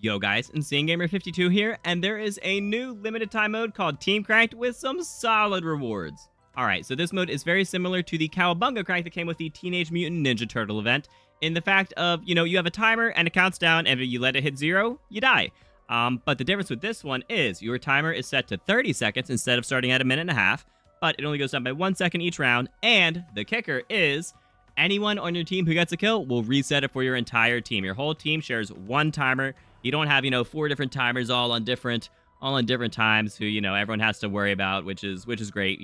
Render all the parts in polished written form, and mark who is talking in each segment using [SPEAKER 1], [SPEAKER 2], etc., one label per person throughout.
[SPEAKER 1] Yo guys, Insane Gamer 52 here, and there is a new limited time mode called Team Cranked with some solid rewards. Alright, so this mode is very similar to the Cowabunga crank that came with the Teenage Mutant Ninja Turtle event, in the fact of, you have a timer and it counts down, and if you let it hit 0, you die. But the difference with this one is your timer is set to 30 seconds instead of starting at a minute and a half, but it only goes down by 1 second each round, and the kicker is anyone on your team who gets a kill will reset it for your entire team. Your whole team shares one timer. You don't have, 4 different timers all on different times who, everyone has to worry about, which is great,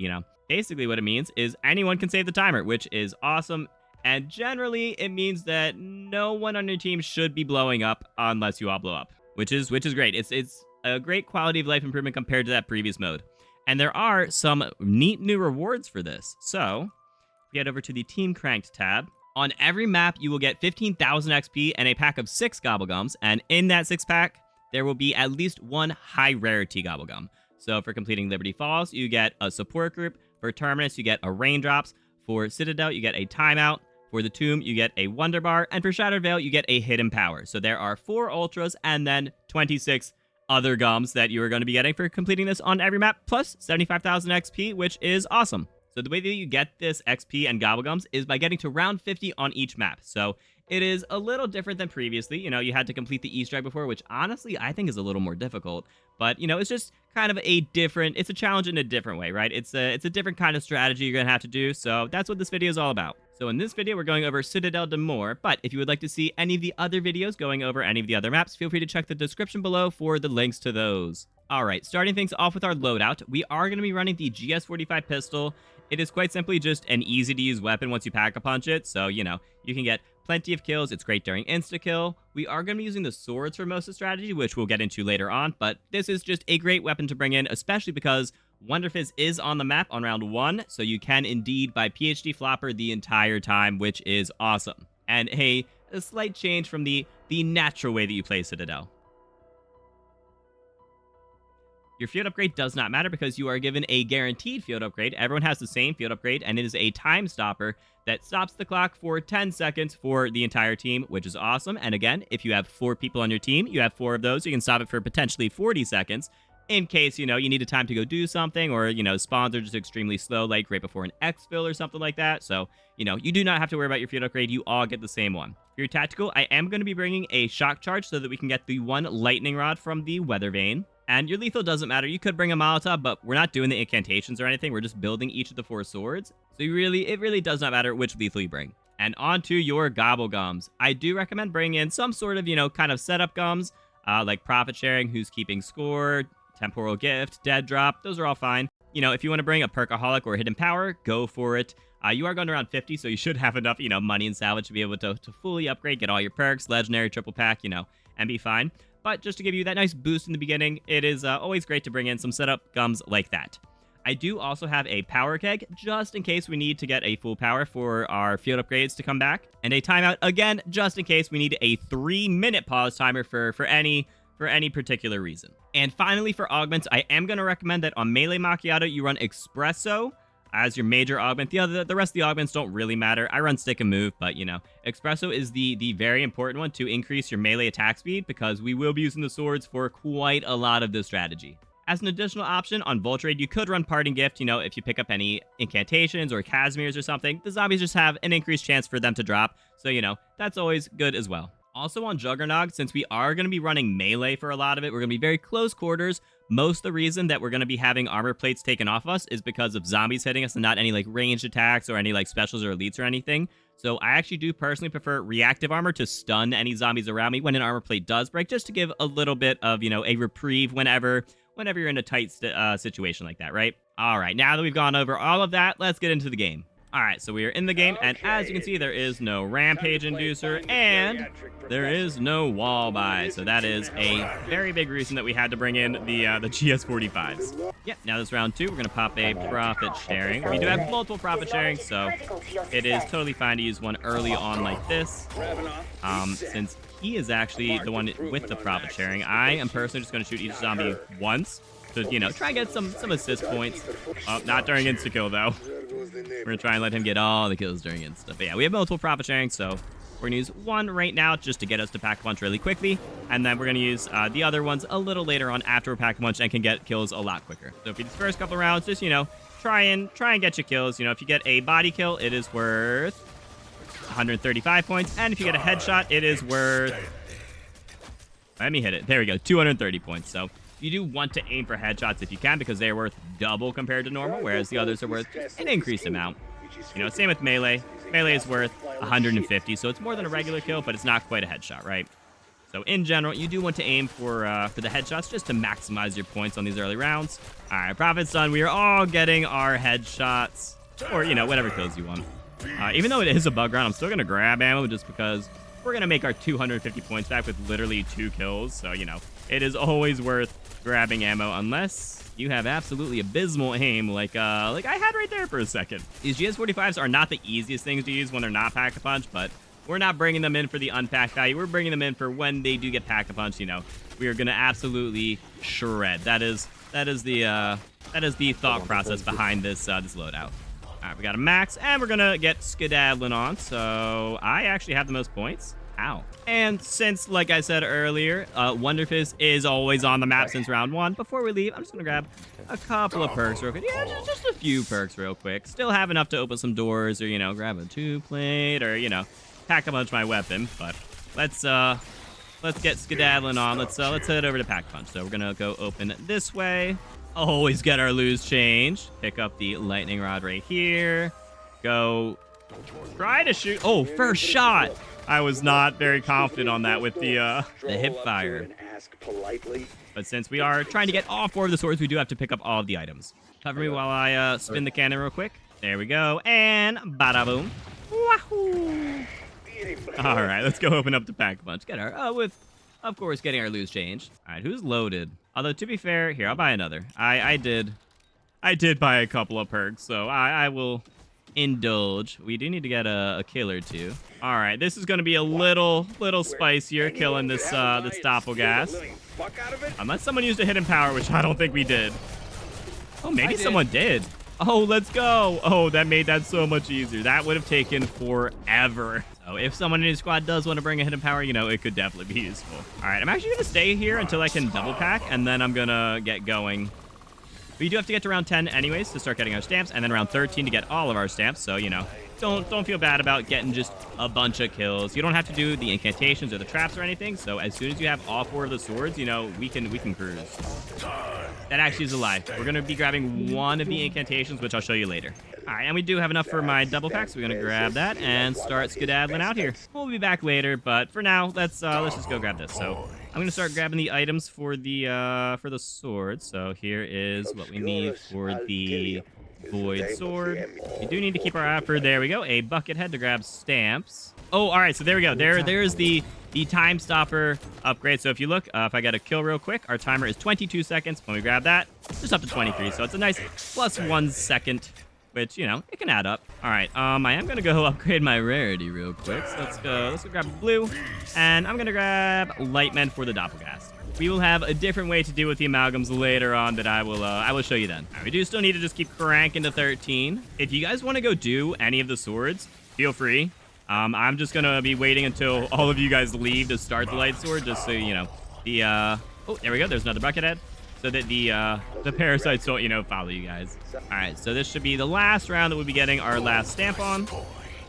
[SPEAKER 1] Basically what it means is anyone can save the timer, which is awesome. And generally it means that no one on your team should be blowing up unless you all blow up, which is great. It's a great quality of life improvement compared to that previous mode. And there are some neat new rewards for this. So if we head over to the Team Cranked tab, on every map, you will get 15,000 XP and a pack of 6 gobblegums, and in that 6-pack, there will be at least one high-rarity gobblegum. So for completing Liberty Falls, you get a support group. For Terminus, you get a Raindrops. For Citadel, you get a Timeout. For the Tomb, you get a Wonder Bar. And for Shattered Veil, you get a Hidden Power. So there are 4 Ultras and then 26 other gums that you are going to be getting for completing this on every map, plus 75,000 XP, which is awesome. So the way that you get this XP and gobblegums is by getting to round 50 on each map. So it is a little different than previously. You had to complete the Easter egg before, which honestly I think is a little more difficult. But, it's just kind of it's a challenge in a different way, right? It's a different kind of strategy you're going to have to do. So that's what this video is all about. So in this video, we're going over Citadelle Des Morts. But if you would like to see any of the other videos going over any of the other maps, feel free to check the description below for the links to those. All right, starting things off with our loadout, we are going to be running the GS45 pistol. It is quite simply just an easy-to-use weapon once you pack-a-punch it, so, you can get plenty of kills. It's great during insta-kill. We are going to be using the swords for most of the strategy, which we'll get into later on, but this is just a great weapon to bring in, especially because Wonder Fizz is on the map on round 1, so you can indeed buy PhD Flopper the entire time, which is awesome. And a slight change from the natural way that you play Citadel. Your field upgrade does not matter because you are given a guaranteed field upgrade. Everyone has the same field upgrade, and it is a time stopper that stops the clock for 10 seconds for the entire team, which is awesome. And again, if you have 4 people on your team, you have 4 of those. You can stop it for potentially 40 seconds in case, you need a time to go do something, or, spawns are just extremely slow, like right before an Exfil or something like that. So, you do not have to worry about your field upgrade. You all get the same one. For your tactical, I am going to be bringing a shock charge so that we can get the 1 lightning rod from the weather vane. And your lethal doesn't matter. You could bring a Molotov, but we're not doing the incantations or anything. We're just building each of the 4 swords. So it really does not matter which lethal you bring. And on to your gobblegums. I do recommend bringing in some sort of, kind of setup gums, like profit sharing, who's keeping score, temporal gift, dead drop. Those are all fine. If you want to bring a perkaholic or hidden power, go for it. You are going around 50, so you should have enough, money and salvage to be able to fully upgrade, get all your perks, legendary, triple pack, and be fine. But just to give you that nice boost in the beginning, it is always great to bring in some setup gums like that. I do also have a power keg, just in case we need to get a full power for our field upgrades to come back. And a timeout, again, just in case we need a 3-minute pause timer for any particular reason. And finally, for augments, I am going to recommend that on Melee Macchiato, you run Espresso as your major augment. The rest of the augments don't really matter. I run Stick and Move, but, Espresso is the very important one to increase your melee attack speed, because we will be using the swords for quite a lot of this strategy. As an additional option, on Voltrade, you could run Parting Gift, if you pick up any incantations or Casimirs or something. The zombies just have an increased chance for them to drop, so, that's always good as well. Also on Juggernog, since we are going to be running melee for a lot of it, we're going to be very close quarters. Most of the reason that we're going to be having armor plates taken off us is because of zombies hitting us and not any ranged attacks or any specials or elites or anything. So I actually do personally prefer reactive armor to stun any zombies around me when an armor plate does break, just to give a little bit of, a reprieve whenever you're in a tight situation like that, right? All right, now that we've gone over all of that, let's get into the game. All right, so we are in the game, and as you can see, there is no Rampage Inducer, and there is no Wall Buy, so that is a very big reason that we had to bring in the GS45s. Yep, now this round 2, we're going to pop a Profit Sharing. We do have multiple Profit Sharing, so it is totally fine to use one early on like this. Since he is actually the one with the Profit Sharing, I am personally just going to shoot each zombie once to, try and get some assist points. Not during insta-kill, though. We're going to try and let him get all the kills during insta. But yeah, we have multiple profit sharing, so We're going to use one right now just to get us to Pack-a-Punch really quickly. And then we're going to use the other ones a little later on after we're Pack-a-Punch and can get kills a lot quicker. So for these first couple rounds, just, try and get your kills. If you get a body kill, it is worth 135 points. And if you get a headshot, it is worth... Let me hit it. There we go. 230 points. So you do want to aim for headshots if you can because they're worth double compared to normal, whereas the others are worth an increased amount. Same with melee. Melee is worth 150, so it's more than a regular kill, but it's not quite a headshot, right? So in general, you do want to aim for the headshots just to maximize your points on these early rounds. All right, Prophet Son, we are all getting our headshots, or, whatever kills you want. Even though it is a bug round, I'm still going to grab ammo just because we're going to make our 250 points back with literally 2 kills. So, it is always worth grabbing ammo unless you have absolutely abysmal aim like I had right there for a second. These GS45s are not the easiest things to use when they're not Pack-a-Punch, but we're not bringing them in for the unpacked value. We're bringing them in for when they do get Pack-a-Punch. We are going to absolutely shred. That is the thought process behind this loadout. All right, we got a max, and we're going to get skedaddling on. So I actually have the most points. Ow. And since, like I said earlier, Wonderfist is always on the map since round 1. Before we leave, I'm just going to grab a couple of perks real quick. Yeah, just a few perks real quick. Still have enough to open some doors or, grab a 2-plate or, Pack-a-Punch my weapon. But let's get skedaddling on. Let's head over to Pack-a-Punch. So we're going to go open this way. Always get our loose change. Pick up the lightning rod right here. Go try to shoot. Oh, first shot. I was not very confident on that with the hip fire. But since we are trying to get all 4 of the swords, we do have to pick up all of the items. Cover me while I spin the cannon real quick. There we go. And bada boom. Wahoo! All right, let's go open up the Pack-a-Punch. Get our with, of course, getting our loose change. All right, who's loaded? Although to be fair, here I'll buy another. I did buy a couple of perks, so I will indulge. We do need to get a kill or 2. All right, this is going to be a little spicier killing this doppelgas. Unless someone used a hidden power, which I don't think we did. Oh, maybe someone did. Oh, let's go. Oh, that made that so much easier. That would have taken forever. So if someone in your squad does want to bring a hidden power, it could definitely be useful. All right, I'm actually going to stay here until I can double pack, and then I'm going to get going. But you do have to get to round 10 anyways to start getting our stamps, and then round 13 to get all of our stamps. So, don't feel bad about getting just a bunch of kills. You don't have to do the incantations or the traps or anything. So as soon as you have all 4 of the swords, we can cruise. That actually is a lie. We're going to be grabbing one of the incantations, which I'll show you later. All right, and we do have enough for my double pack, so we're going to grab that and start skedaddling out here. We'll be back later, but for now, let's just go grab this. So I'm going to start grabbing the items for the sword. So here is what we need for the void sword. We do need to keep our eye out for, there we go, a bucket head to grab stamps. Oh, all right, so there we go. There's the time stopper upgrade. So if you look, if I get a kill real quick, our timer is 22 seconds. When we grab that, just up to 23. So it's a nice plus 1 second, which, it can add up. All right, I am going to go upgrade my rarity real quick. So let's go grab blue, and I'm going to grab Lightman for the doppelgas. We will have a different way to deal with the amalgams later on that I will show you then. Right, we do still need to just keep cranking to 13. If you guys want to go do any of the swords, feel free. I'm just gonna be waiting until all of you guys leave to start the light sword, just so oh, there we go. There's another bucket head, so that the parasites don't follow you guys. All right, so this should be the last round that we'll be getting our last stamp on,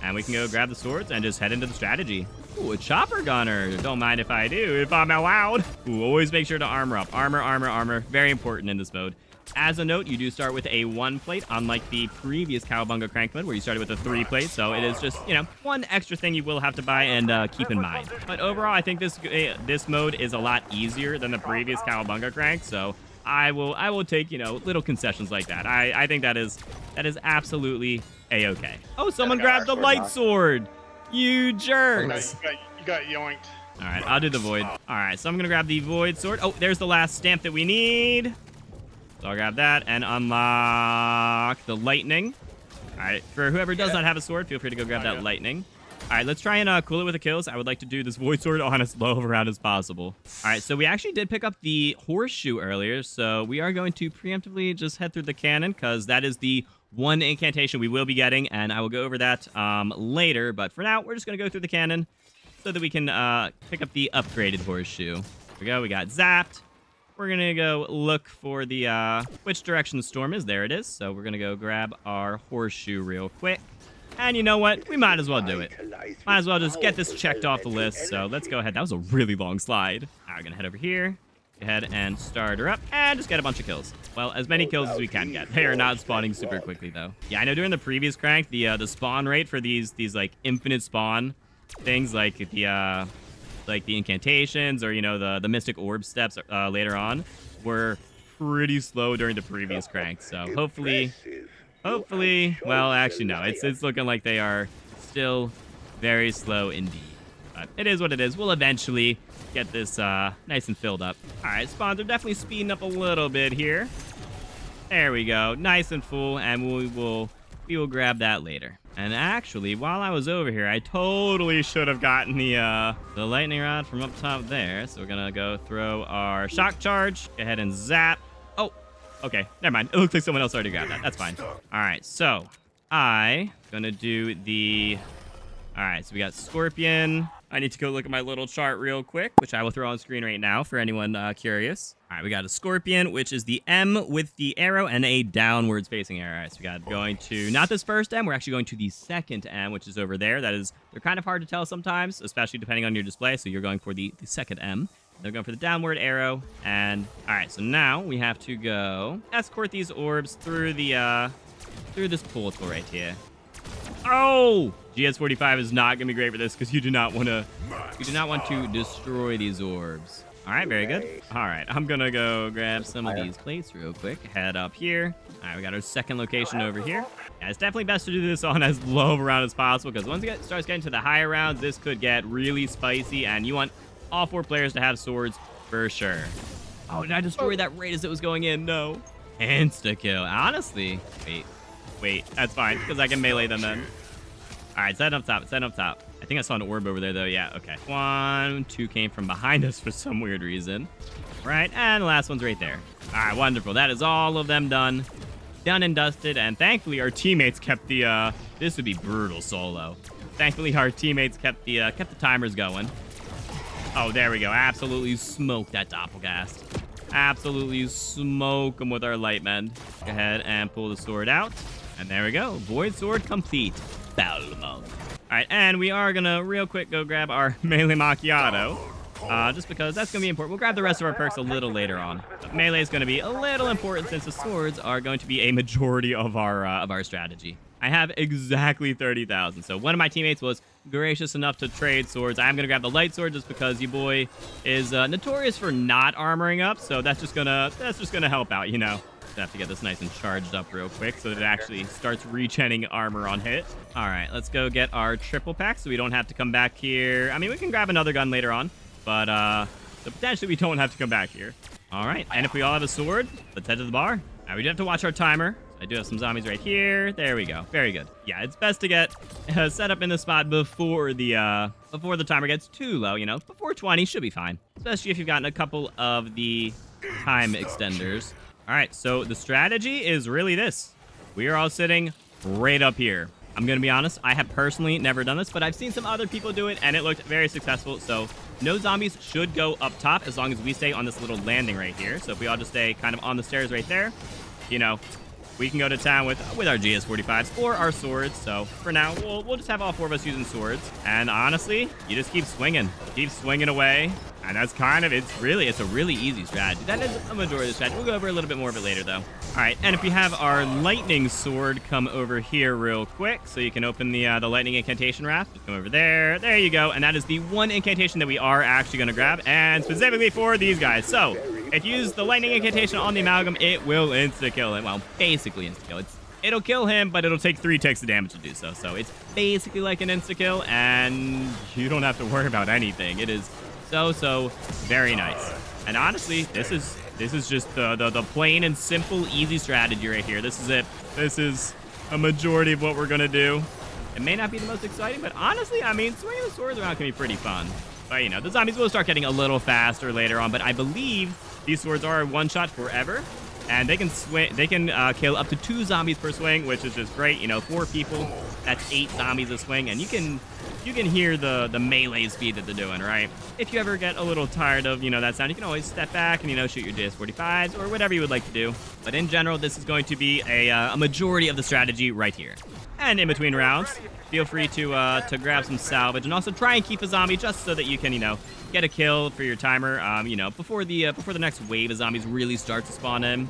[SPEAKER 1] and we can go grab the swords and just head into the strategy. Ooh, a chopper gunner. Don't mind if I do, if I'm allowed. Ooh, always make sure to armor up. Armor. Very important in this mode. As a note, you do start with a 1-plate, unlike the previous Cowabunga Crank mode, where you started with a 3-plate. So it is just, one extra thing you will have to buy and keep in mind. But overall, I think this mode is a lot easier than the previous Cowabunga Crank. So I will take, little concessions like that. I think that is absolutely a-okay. Oh, someone grabbed the light sword. You jerks.
[SPEAKER 2] Okay, you got yoinked.
[SPEAKER 1] All right, I'll do the void. All right, so I'm going to grab the void sword. Oh, there's the last stamp that we need. So I'll grab that and unlock the lightning. All right, for whoever does not have a sword, feel free to go grab that lightning. All right, let's try and cool it with the kills. I would like to do this void sword on as low of a round as possible. All right, so we actually did pick up the horseshoe earlier, so we are going to preemptively just head through the cannon because that is the one incantation we will be getting, and I will go over that later. But for now, we're just going to go through the cannon so that we can pick up the upgraded horseshoe. Here we go. We got zapped. We're going to go look for the which direction the storm is. There it is. So we're going to go grab our horseshoe real quick. And you know what? We might as well do it. Might as well just get this checked off the list. So let's go ahead. That was a really long slide. All right, we're going to head over here. Go ahead and start her up and just get a bunch of kills. Well, as many kills as we can get. They are not spawning super quickly, though. Yeah, I know during the previous crank, the spawn rate for these like infinite spawn things, like the incantations or, you know, the mystic orb steps later on, were pretty slow during the previous crank. So hopefully, well, actually no, it's looking like they are still very slow indeed. But it is what it is. We'll eventually get this nice and filled up. All right, spawns are definitely speeding up a little bit here. There we go, nice and full, and we will grab that later. And actually, while I was over here, I totally should have gotten the lightning rod from up top there. So we're gonna go throw our shock charge. Go ahead and zap. Oh, okay, never mind. It looks like someone else already grabbed that. That's fine. All right, so I'm gonna do the. All right, so we got Scorpion. I need to go look at my little chart real quick, which I will throw on screen right now for anyone curious. All right, we got a Scorpion, which is the M with the arrow and a downwards facing arrow. All right, so we got going to, not this first M, we're actually going to the second M, which is over there. They're kind of hard to tell sometimes, especially depending on your display. So you're going for the second M. They're going for the downward arrow. And all right, so now we have to go escort these orbs through the through this portal right here. Oh! GS45 is not going to be great for this because you do not want to destroy these orbs. All right, very good. All right, I'm going to go grab some of these plates real quick. Head up here. All right, we got our second location over here. Yeah, it's definitely best to do this on as low of a round as possible because once it starts getting to the higher rounds, this could get really spicy, and you want all 4 players to have swords for sure. Oh, did I destroy that right as it was going in? No. Insta-kill. Honestly, wait, that's fine because I can melee them then. All right, set up top. I think I saw an orb over there, though. Yeah, okay. 1, 2 came from behind us for some weird reason. Right, and the last one's right there. All right, wonderful. That is all of them done. Done and dusted, and thankfully our teammates kept the, this would be brutal solo. Thankfully our teammates kept the timers going. Oh, there we go. Absolutely smoke that doppelgast. Absolutely smoke them with our lightmen. Go ahead and pull the sword out. And there we go. Void sword complete. All right, and we are gonna real quick go grab our melee macchiato, just because that's gonna be important. We'll grab the rest of our perks a little later on. But melee is gonna be a little important since the swords are going to be a majority of our strategy. I have exactly 30,000, so one of my teammates was gracious enough to trade swords. I'm gonna grab the light sword just because you boy is notorious for not armoring up, so that's just gonna help out, you know. Have to get this nice and charged up real quick so that it actually starts regenning armor on hit. All right, let's go get our triple pack so we don't have to come back here. I mean, we can grab another gun later on, but so potentially we don't have to come back here. All right, and if we all have a sword, let's head to the bar. Now we do have to watch our timer. I do have some zombies right here. There we go. Very good. Yeah, it's best to get set up in the spot before the timer gets too low. You know, before 20 should be fine, especially if you've gotten a couple of the time extenders. All right, so the strategy is really this. We are all sitting right up here. I'm going to be honest, I have personally never done this, but I've seen some other people do it, and it looked very successful. So no zombies should go up top as long as we stay on this little landing right here. So if we all just stay kind of on the stairs right there, you know, we can go to town with our GS45s or our swords. So for now, we'll just have all 4 of us using swords. And honestly, you just keep swinging away. And that's kind of, it's a really easy strategy. That is a majority of the strategy. We'll go over a little bit more of it later, though. All right, and if we have our lightning sword come over here real quick, so you can open the lightning incantation raft. Just come over there. There you go. And that is the one incantation that we are actually going to grab, and specifically for these guys. So if you use the lightning incantation on the amalgam, it will insta-kill him. Well, basically insta-kill. It'll kill him, but it'll take 3 ticks of damage to do so. So it's basically like an insta-kill, and you don't have to worry about anything. It is so very nice. And honestly, this is just the plain and simple easy strategy right here. This is it. This is a majority of what we're gonna do. It may not be the most exciting, but honestly, I mean, swinging the swords around can be pretty fun. But you know, the zombies will start getting a little faster later on, but I believe these swords are one shot forever. And they can swing. They can kill up to 2 zombies per swing, which is just great. You know, 4 people, that's 8 zombies a swing, and you can hear the melee speed that they're doing, right? If you ever get a little tired of, you know, that sound, you can always step back and, you know, shoot your JS45s or whatever you would like to do. But in general, this is going to be a majority of the strategy right here. And in between rounds, feel free to grab some salvage and also try and keep a zombie just so that you can, you know, get a kill for your timer, you know, before the next wave of zombies really starts to spawn in.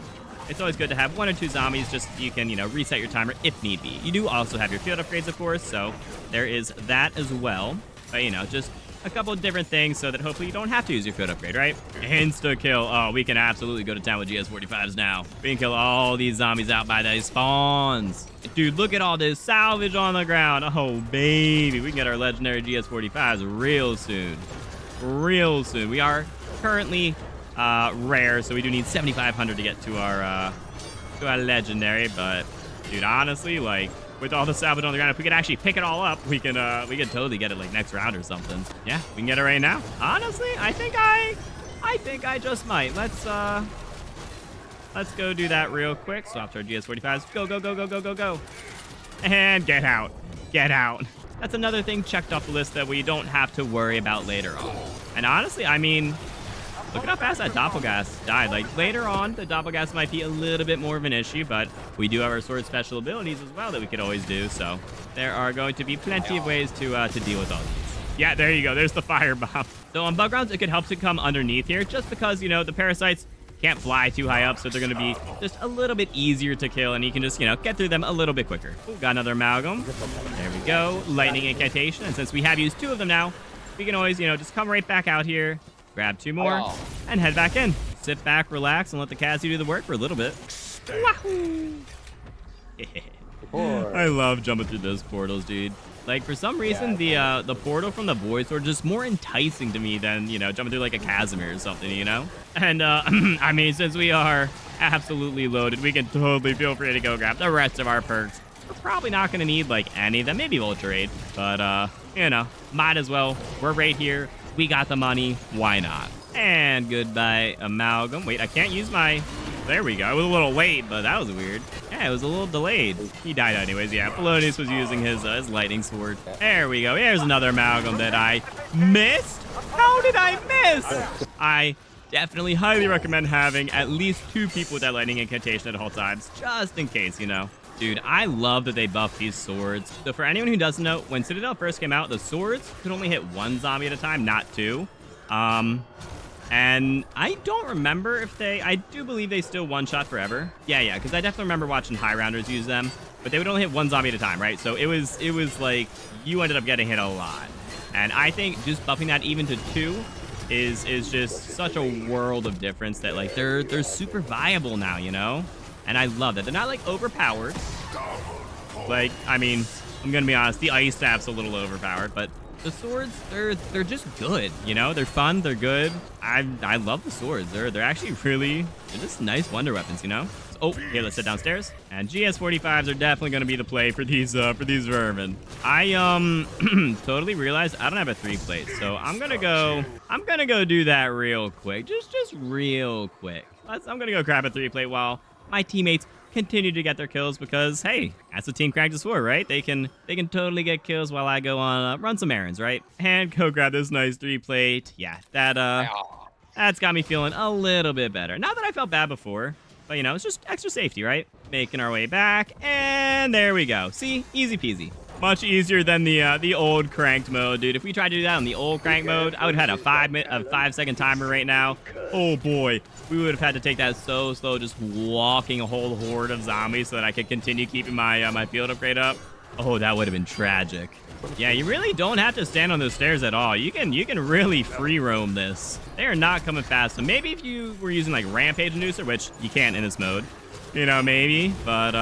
[SPEAKER 1] It's always good to have 1 or 2 zombies just so you can, you know, reset your timer if need be. You do also have your field upgrades, of course, so there is that as well. But, you know, just a couple of different things so that hopefully you don't have to use your field upgrade, right? Insta-kill. Oh, we can absolutely go to town with GS45s now. We can kill all these zombies out by these spawns. Dude, look at all this salvage on the ground. Oh, baby. We can get our legendary GS45s real soon. Real soon. We are currently rare, so we do need 7,500 to get to our legendary. But dude, honestly, like with all the salvage on the ground, if we could actually pick it all up, we can totally get it like next round or something. Yeah, we can get it right now. Honestly, I think I just might. Let's go do that real quick. Swap to our GS45s. Go, go, go, go, go, go, go. And get out. Get out. That's another thing checked off the list that we don't have to worry about later on. And honestly, I mean, look at how fast that doppelgas died. Like, later on, the doppelgas might be a little bit more of an issue, but we do have our sword special abilities as well that we could always do. So there are going to be plenty of ways to deal with all these. Yeah, there you go. There's the firebomb. So on bug rounds, it could help to come underneath here just because, you know, the parasites can't fly too high up, so they're going to be just a little bit easier to kill, and you can just, you know, get through them a little bit quicker. Ooh, got another amalgam. There we go. Lightning incantation, and since we have used 2 of them now, we can always, you know, just come right back out here, grab 2 more, and head back in. Sit back, relax, and let the Cassie do the work for a little bit. Wahoo! I love jumping through those portals, dude. Like, for some reason, the portal from the Void Sword is just more enticing to me than, you know, jumping through, like, a Casimir or something, you know? And, I mean, since we are absolutely loaded, we can totally feel free to go grab the rest of our perks. We're probably not going to need, like, any of them. Maybe Vulture Aid. But, you know, might as well. We're right here. We got the money. Why not? And goodbye, Amalgam. Wait, I can't use my... There we go. It was a little late, but that was weird. Yeah, it was a little delayed. He died anyways. Yeah, Polonius was using his lightning sword. There we go. Here's another Amalgam that I missed. How did I miss? I definitely highly recommend having at least 2 people with that lightning incantation at all times, just in case, you know. Dude, I love that they buffed these swords. So for anyone who doesn't know, when Citadel first came out, the swords could only hit 1 zombie at a time, not 2. And I don't remember if I do believe they still one-shot forever. Yeah, because I definitely remember watching high rounders use them, but they would only hit 1 zombie at a time, right? So it was like you ended up getting hit a lot. And I think just buffing that even to 2 is just such a world of difference that, like, they're super viable now, you know? And I love that. They're not, like, overpowered. Like, I mean, I'm gonna be honest, the ice staff's a little overpowered, but the swords, they're just good, you know? They're fun, they're good. I love the swords. They're actually they're just nice wonder weapons, you know? So, oh, here, let's sit downstairs. And GS45s are definitely gonna be the play for these vermin. I totally realized I don't have a 3-plate, so I'm gonna go do that real quick. Just real quick. I'm gonna go grab a 3-plate while my teammates continue to get their kills because, hey, that's what Team Cranked is for, right? They can totally get kills while I go on run some errands, right? And go grab this nice 3-plate. Yeah, that's got me feeling a little bit better. Not that I felt bad before, but, you know, it's just extra safety, right? Making our way back, and there we go. See, easy peasy. Much easier than the old cranked mode, dude. If we tried to do that on the old crank mode, I would have had a 5-second timer right now. Oh boy, we would have had to take that so slow, just walking a whole horde of zombies so that I could continue keeping my my field upgrade up. Oh, that would have been tragic. Yeah, you really don't have to stand on those stairs at all. You can really free roam this. They are not coming fast. So maybe if you were using like Rampage Inducer, which you can't in this mode, you know, maybe. But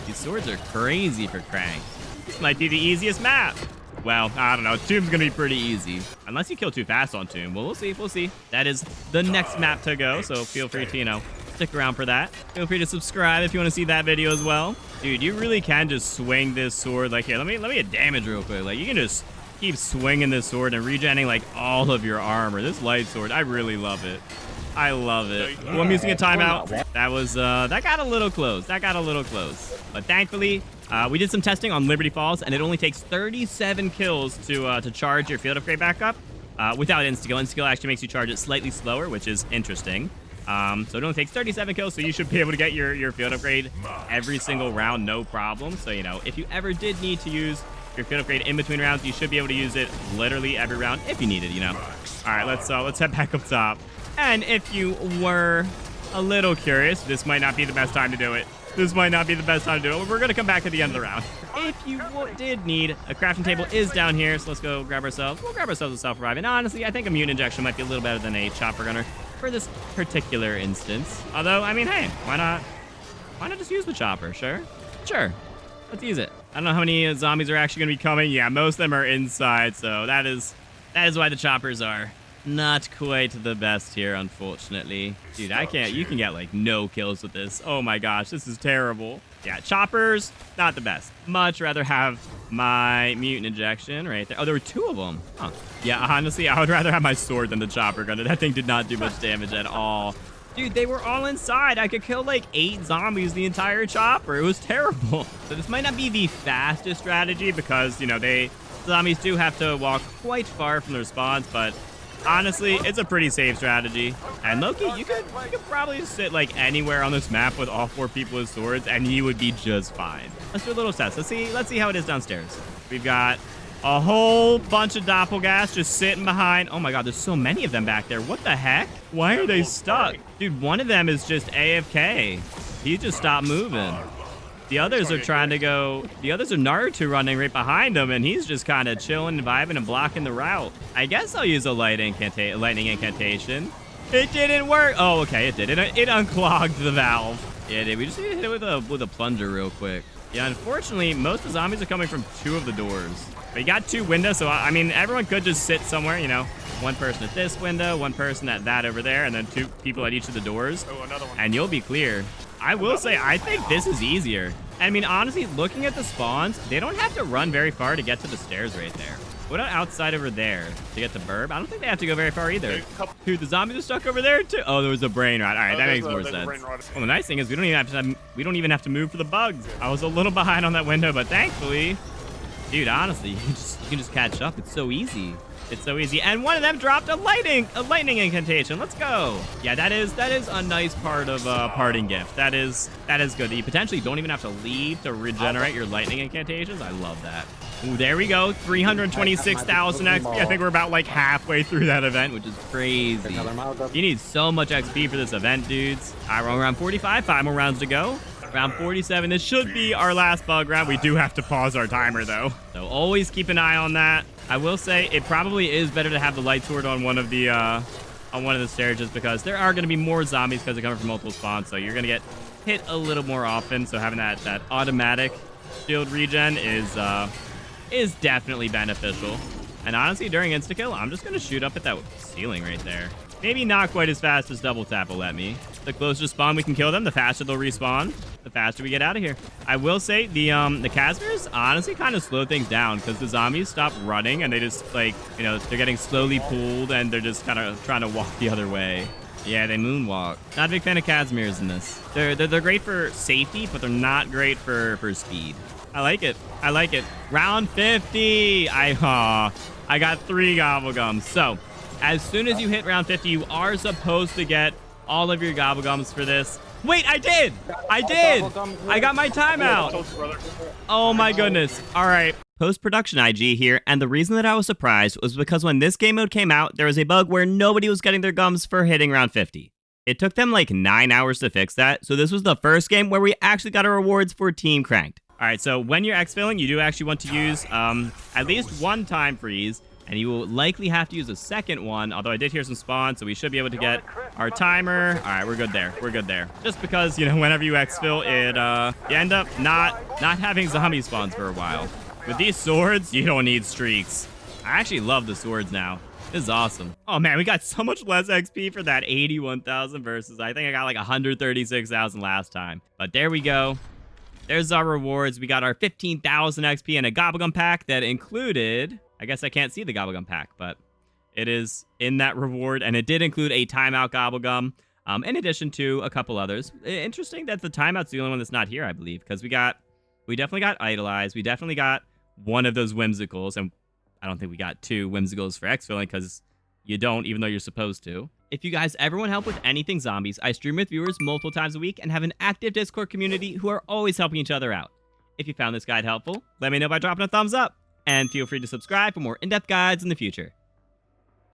[SPEAKER 1] these swords are crazy for crank. This might be the easiest map. Well, I don't know. Tomb's gonna be pretty easy. Unless you kill too fast on Tomb. Well, we'll see. We'll see. That is the next map to go, so feel free to, you know, stick around for that. Feel free to subscribe if you want to see that video as well. Dude, you really can just swing this sword. Like, here, let me get damage real quick. Like, you can just keep swinging this sword and regenerating, like, all of your armor. This light sword, I really love it. I love it. Well, I'm using a timeout. That was, that got a little close. That got a little close. But thankfully, we did some testing on Liberty Falls, and it only takes 37 kills to charge your field upgrade back up without insta-kill. Insta-kill actually makes you charge it slightly slower, which is interesting. So it only takes 37 kills, so you should be able to get your field upgrade every single round, no problem. So, you know, if you ever did need to use your field upgrade in between rounds, you should be able to use it literally every round if you need it, you know. All right, let's head back up top. And if you were a little curious, this might not be the best time to do it. This might not be the best time to do it. We're going to come back at the end of the round. If you did need, a crafting table is down here, so let's go grab ourselves. We'll grab ourselves a self-revive. And honestly, I think a mutant injection might be a little better than a chopper gunner for this particular instance. Although, I mean, hey, why not just use the chopper? Sure. Let's use it. I don't know how many zombies are actually going to be coming. Yeah, most of them are inside, so that is why the choppers are not quite the best here, unfortunately. Dude, I can't. You can get, like, no kills with this. Oh, my gosh. This is terrible. Yeah, choppers, not the best. Much rather have my mutant injection right there. Oh, there were two of them. Huh. Yeah, honestly, I would rather have my sword than the chopper gunner. That thing did not do much damage at all. Dude, they were all inside. I could kill like 8 zombies the entire chopper. It was terrible. So this might not be the fastest strategy because, you know, zombies do have to walk quite far from their spawns, but honestly, it's a pretty safe strategy. And Loki, you could probably sit like anywhere on this map with all 4 people with swords, and you would be just fine. Let's do a little test. Let's see how it is downstairs. We've got a whole bunch of doppelgas just sitting behind. Oh my god, there's so many of them back there. What the heck? Why are they stuck? Dude, one of them is just AFK. He just stopped moving. The others are trying to go. The others are Naruto running right behind him, and he's just kind of chilling and vibing and blocking the route. I guess I'll use a lightning incantation. It didn't work. Oh, okay, it did. It unclogged the valve. Yeah, it did. We just need to hit it with a plunger real quick. Yeah, unfortunately, most of the zombies are coming from 2 of the doors. But you got 2 windows, so I mean, everyone could just sit somewhere, you know. 1 person at this window, 1 person at that over there, and then 2 people at each of the doors. Oh, another one. And you'll be clear. I will say, I think this is easier. I mean, honestly, looking at the spawns, they don't have to run very far to get to the stairs right there. What about outside over there to get to Burb? I don't think they have to go very far either. Dude, the zombies are stuck over there too. Oh, there was a brain rot. All right, that makes more sense. Well, the nice thing is we don't even have to move for the bugs. I was a little behind on that window, but thankfully, dude, honestly, you can just catch up. It's so easy. It's so easy. And one of them dropped a lightning incantation. Let's go. Yeah, that is a nice part of parting gift. That is good. You potentially don't even have to leave to regenerate your lightning incantations. I love that. Ooh, there we go. 326,000 XP. I think we're about like halfway through that event, which is crazy. You need so much XP for this event, dudes. All right, we're on round 45. 5 more rounds to go. Round 47. This should be our last bug round. We do have to pause our timer, though. So always keep an eye on that. I will say it probably is better to have the light sword on one of the stairs just because there are going to be more zombies because they're coming from multiple spawns. So you're going to get hit a little more often. So having that automatic shield regen is definitely beneficial. And honestly, during insta-kill, I'm just going to shoot up at that ceiling right there. Maybe not quite as fast as double tap will let me. The closer to spawn we can kill them, the faster they'll respawn, the faster we get out of here. I will say the Casmirs honestly kind of slow things down because the zombies stop running and they just like, you know, they're getting slowly pulled and they're just kind of trying to walk the other way. Yeah, they moonwalk. Not a big fan of Casmirs in this. They're great for safety, but they're not great for speed. I like it. I like it. Round 50. I got 3 gobblegums. So as soon as you hit round 50, you are supposed to get all of your gobblegums for this. Wait, I did! I got my timeout. Oh my goodness. All right. Post-production IG here, and the reason that I was surprised was because when this game mode came out, there was a bug where nobody was getting their gums for hitting round 50. It took them like 9 hours to fix that, so this was the first game where we actually got our rewards for Team Cranked. All right, so when you're exfilling, you do actually want to use at least 1 time freeze, and you will likely have to use a second one, although I did hear some spawns, so we should be able to get our timer. All right, we're good there. We're good there. Just because, you know, whenever you exfil, you end up not having zombie spawns for a while. With these swords, you don't need streaks. I actually love the swords now. This is awesome. Oh, man, we got so much less XP for that 81,000 versus I think I got like 136,000 last time. But there we go. There's our rewards. We got our 15,000 XP and a gobblegum pack that included... I guess I can't see the gobblegum pack, but It is in that reward, and it did include a timeout gobblegum, in addition to a couple others. Interesting that the timeout's the only one that's not here, I believe, because we definitely got idolized. We definitely got one of those whimsicals, and I don't think we got 2 whimsicals for Exfil because you don't, even though you're supposed to. If you guys ever want help with anything zombies, I stream with viewers multiple times a week and have an active Discord community who are always helping each other out. If you found this guide helpful, let me know by dropping a thumbs up. And feel free to subscribe for more in-depth guides in the future.